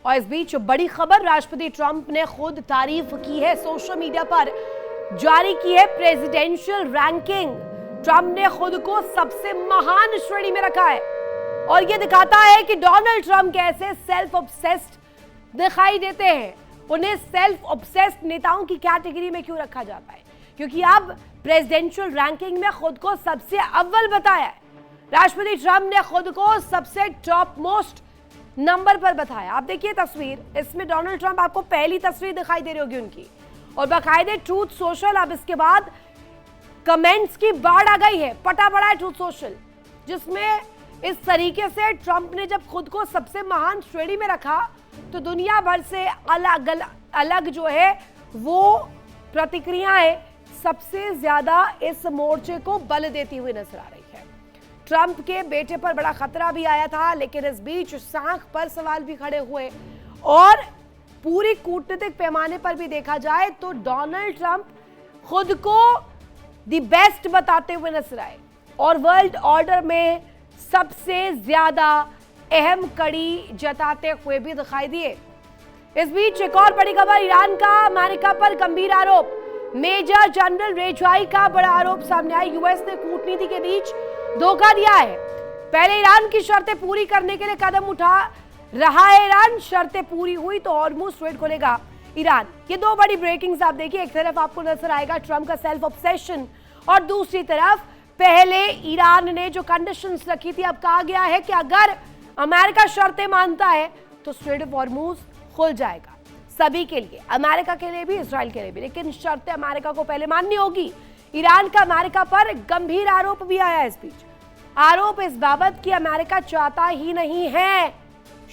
और इस बीच बड़ी खबर, राष्ट्रपति ट्रंप ने खुद तारीफ की है, सोशल मीडिया पर जारी की है प्रेसिडेंशियल रैंकिंग। ट्रंप ने खुद को सबसे महान श्रेणी में रखा है और यह दिखाता है कि डोनाल्ड ट्रंप कैसे सेल्फ ऑब्सेस्ड दिखाई देते हैं। उन्हें सेल्फ ऑब्सेस्ड नेताओं की कैटेगरी में क्यों रखा जाता है? क्योंकि अब प्रेसिडेंशियल रैंकिंग में खुद को सबसे अव्वल बताया है। राष्ट्रपति ट्रंप ने खुद को सबसे टॉप मोस्ट नंबर पर बताया। आप देखिए तस्वीर, इसमें डोनाल्ड ट्रंप आपको पहली तस्वीर दिखाई दे रही होगी उनकी, और बाकायदे ट्रूथ सोशल, अब इसके बाद कमेंट्स की बाढ़ आ गई है, पटा पड़ा है ट्रूथ सोशल, जिसमें इस तरीके से ट्रंप ने जब खुद को सबसे महान श्रेणी में रखा तो दुनिया भर से अलग जो है वो प्रतिक्रियाएं सबसे ज्यादा इस मोर्चे को बल देती हुई नजर आ रही है। ट्रंप के बेटे पर बड़ा खतरा भी आया था, लेकिन इस बीच साख पर सवाल भी खड़े हुए और पूरी कूटनीतिक पैमाने पर भी देखा जाए तो डोनाल्ड ट्रंप खुद को दी बेस्ट बताते हुए नजर आए और वर्ल्ड ऑर्डर में सबसे ज्यादा अहम कड़ी जताते हुए भी दिखाई दिए। इस बीच एक और बड़ी खबर, ईरान का अमेरिका पर गंभीर आरोप। मेजर जनरल रेजाई का बड़ा आरोप सामने आया। यूएस ने कूटनीति के बीच धोखा दिया है। पहले ईरान की शर्तें पूरी करने के लिए कदम उठा रहा है ईरान, शर्तें पूरी हुई तो हॉर्मुज़ स्ट्रेट खोलेगा ईरान। ये दो बड़ी ब्रेकिंग्स आप देखिए, एक तरफ आपको नजर आएगा ट्रंप का सेल्फ ऑब्सेशन और दूसरी तरफ पहले ईरान ने जो कंडीशंस रखी थी, अब कहा गया है कि अगर अमेरिका शर्तें मानता है तो स्ट्रेट ऑफ हॉर्मुज़ खुल जाएगा सभी के लिए, अमेरिका के लिए भी, इजराइल के लिए भी, लेकिन शर्तें अमेरिका को पहले माननी होगी। ईरान का अमेरिका पर गंभीर आरोप भी आया इस बीच। आरोप इस बाबत कि अमेरिका चाहता ही नहीं है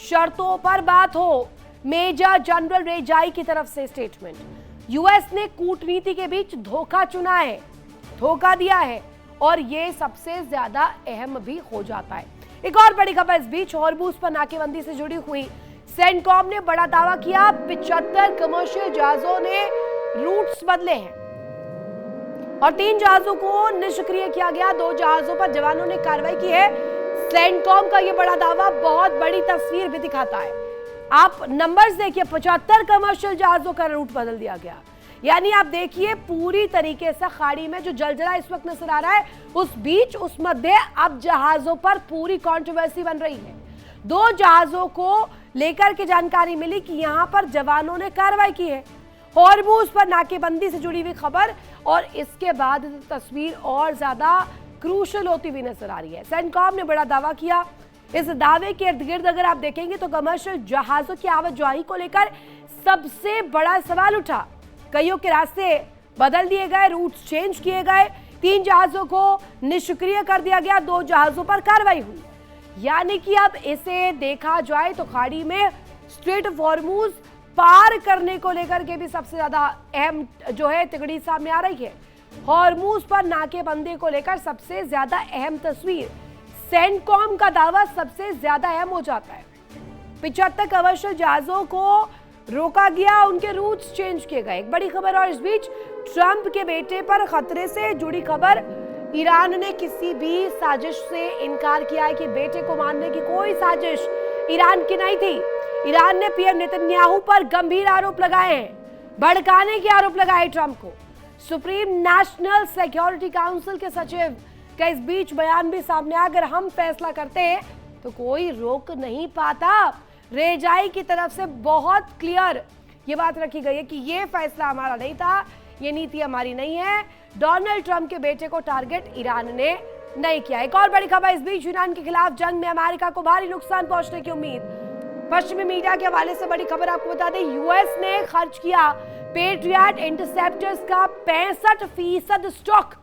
शर्तों पर बात हो। मेजर जनरल रेजाई की तरफ से स्टेटमेंट, यूएस ने कूटनीति के बीच धोखा चुना है, धोखा दिया है और ये सबसे ज्यादा अहम भी हो जाता है। एक और बड़ी खबर इस बीच, हॉर्मुज़ पर नाकेबंदी से जुड़ी हुई। सेंटकॉम ने बड़ा दावा किया, 75 कमर्शियल जहाजों ने रूट्स बदले हैं और 3 जहाजों को निष्क्रिय किया गया। 2 जहाजों पर जवानों ने कार्रवाई की है। सेंटकॉम का यह बड़ा दावा बहुत बड़ी तस्वीर भी दिखाता है। आप नंबर्स देखिए, 75 कमर्शियल जहाजों का रूट बदल दिया गया, यानी आप देखिए पूरी तरीके से खाड़ी में जो जलजला इस वक्त नजर आ रहा है, उस बीच उस मध्य अब जहाजों पर पूरी कंट्रोवर्सी बन रही है। 2 जहाजों को लेकर के जानकारी मिली कि यहां पर जवानों ने कार्रवाई की है। हॉर्मुज़ पर नाकेबंदी से जुड़ी हुई खबर और इसके बाद तस्वीर और ज्यादा क्रूशल होती हुई नजर आ रही है। सेंटकॉम ने बड़ा दावा किया। इस दावे के इर्द गिर्द अगर आप देखेंगे तो कमर्शियल जहाजों की आवाजाही को लेकर सबसे बड़ा सवाल उठा। कईयों के रास्ते बदल दिए गए, रूट्स चेंज किए गए, 3 जहाजों को निष्क्रिय कर दिया गया, 2 जहाजों पर कार्रवाई हुई। यानी कि अब इसे देखा जाए तो खाड़ी में स्ट्रेट ऑफ हॉर्मुज़ पार करने को लेकर के भी सबसे ज्यादा अहम जो है तिगड़ी सामने आ रही है। हॉर्मुज़ पर नाकेबंदी को लेकर सबसे ज्यादा अहम तस्वीर, सेंटकॉम का दावा सबसे ज्यादा अहम हो जाता है। 75 कमर्शियल जहाजों को रोका गया, उनके रूट्स चेंज किए गए। एक बड़ी खबर, और इस बीच ट्रंप के बेटे पर खतरे से जुड़ी खबर। ईरान ने किसी भी साजिश से इनकार किया है कि बेटे को मारने की कोई साजिश ईरान की नहीं थी। ईरान ने पीएम नेतन्याहू पर गंभीर आरोप लगाए हैं, भड़काने के आरोप लगाए ट्रंप को। सुप्रीम नेशनल सिक्योरिटी काउंसिल के सचिव का इस बीच बयान भी सामने आया, अगर हम फैसला करते हैं तो कोई रोक नहीं पाता। रेजाई की तरफ से बहुत क्लियर ये बात रखी गई है कि ये फैसला हमारा नहीं था, ये नीति हमारी नहीं है। डोनाल्ड ट्रंप के बेटे को टारगेट ईरान ने नहीं किया। एक और बड़ी खबर, इस बीच ईरान के खिलाफ जंग में अमेरिका को भारी नुकसान पहुंचने की उम्मीद। पश्चिमी मीडिया के हवाले से बड़ी खबर आपको बता दें, यूएस ने खर्च किया पेट्रियट इंटरसेप्टर्स का 65% स्टॉक,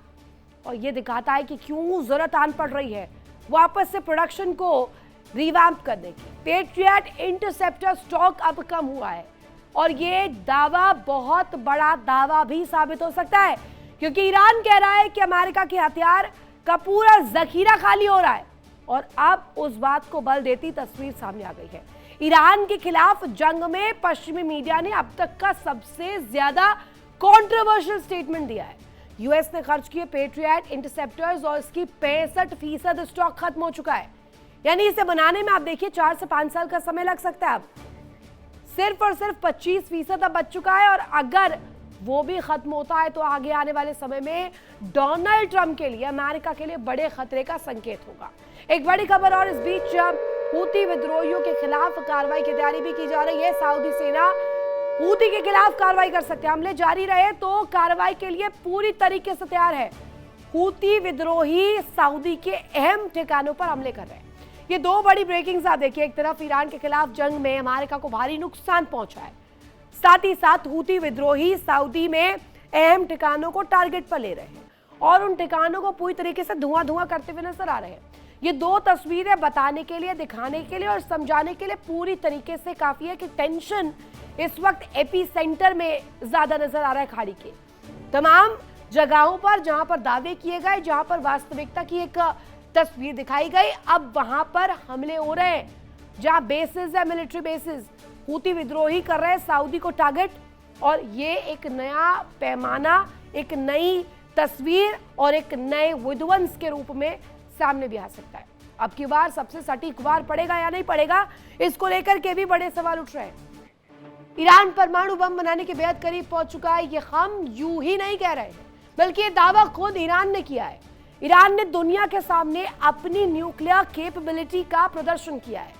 और ये दिखाता है कि क्यों जरूरत आन पड़ रही है वापस से प्रोडक्शन को रिवैम्प करने की। पेट्रियट इंटरसेप्टर स्टॉक अब कम हुआ है और ये दावा बहुत बड़ा दावा भी साबित हो सकता है, क्योंकि ईरान कह रहा है कि अमेरिका के हथियार का पूरा जखीरा खाली हो रहा है और अब उस बात को बल देती तस्वीर सामने आ गई है। ईरान के खिलाफ जंग में पश्चिमी मीडिया ने अब तक का सबसे ज्यादा कंट्रोवर्शियल स्टेटमेंट दिया है। यूएस ने खर्च किए पेट्रियट इंटरसेप्टर्स और इसकी 65% स्टॉक खत्म हो चुका है, यानी इसे बनाने में आप देखिए 4 से 5 साल का समय लग सकता है। अब सिर्फ और सिर्फ 25% अब बच चुका है और अगर वो भी खत्म होता है तो आगे आने वाले समय में डोनाल्ड ट्रंप के लिए, अमेरिका के लिए बड़े खतरे का संकेत होगा। एक बड़ी खबर और इस बीच हूती विद्रोहियों के खिलाफ कार्रवाई की तैयारी भी की जा रही है। सऊदी सेना हूती के खिलाफ कार्रवाई कर सकते हैं। हमले जारी रहे तो कार्रवाई के लिए पूरी तरीके से तैयार है। हूती विद्रोही सऊदी के अहम ठिकानों पर हमले कर रहे हैं। ये दो बड़ी ब्रेकिंग्स आप देखिए, एक तरफ ईरान के खिलाफ जंग में अमेरिका को भारी नुकसान पहुंचा है, साथ ही साथ हूती विद्रोही सऊदी में अहम ठिकानों को टारगेट पर ले रहे हैं और उन ठिकानों को पूरी तरीके से धुआं धुआं करते हुए नजर आ रहे हैं। ये दो तस्वीरें बताने के लिए, दिखाने के लिए और समझाने के लिए पूरी तरीके से काफी है कि टेंशन इस वक्त एपी सेंटर में ज्यादा नजर आ रहा है। खाड़ी के तमाम जगहों पर जहां पर दावे किए गए, जहां पर वास्तविकता की एक तस्वीर दिखाई गई, अब वहां पर हमले हो रहे हैं। जहां बेसिस है, मिलिट्री बेसिस, हूती विद्रोही कर रहे हैं सऊदी को टारगेट, और ये एक नया पैमाना, एक नई तस्वीर और एक नए विध्वंस के रूप में सामने भी आ सकता है। अब की बार सबसे सटीक वार पड़ेगा या नहीं पड़ेगा, इसको लेकर के भी बड़े सवाल उठ रहे हैं। ईरान परमाणु बम बनाने के बेहद करीब पहुंच चुका है, ये हम यूं ही नहीं कह रहे हैं, बल्कि ये दावा खुद ईरान ने किया है। ईरान ने दुनिया के सामने अपनी न्यूक्लियर कैपेबिलिटी का प्रदर्शन किया है।